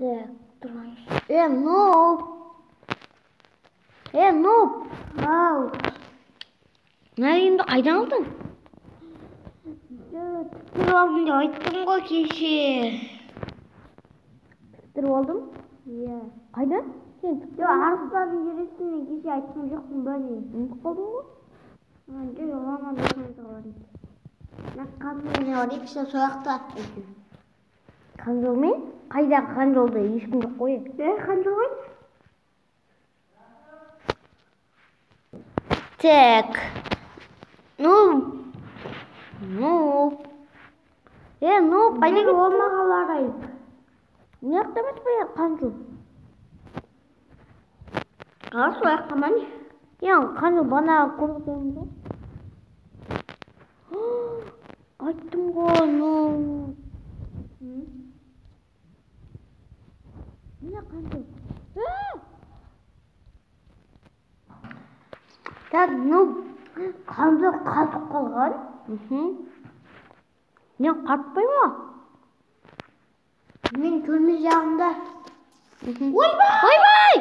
Так, тұрайыншы. Ноб! Ноб! Ау! Мына киімді қайдан алдың? Тіктіріп алдым деп айттым ғой кеше. Тіктіріп алдым? Иә. Қайдан? Сен тіктіріп арыстардың жересіне кеше айттым жоқпын ба не? Ұмытып қалдың ғой? Жоқ, оған досыңызға барайын. Мына қанжолмен барайық, сол сояқта. Қанжолмен? Қайдағы қанжолда ешкім жоқ қой. Қанжол ғой? Так. Нуб, қайда кетті? Олмаға барайық. Не ақтамас ба қанжол? Сол аяқта ма не? Қанжол бана көргіземіз ғой. Айттым ғой, міне қанжол. Так, қанжол қатып қалған. Не қатпай ма? Мен көрме жағында. Ойбай!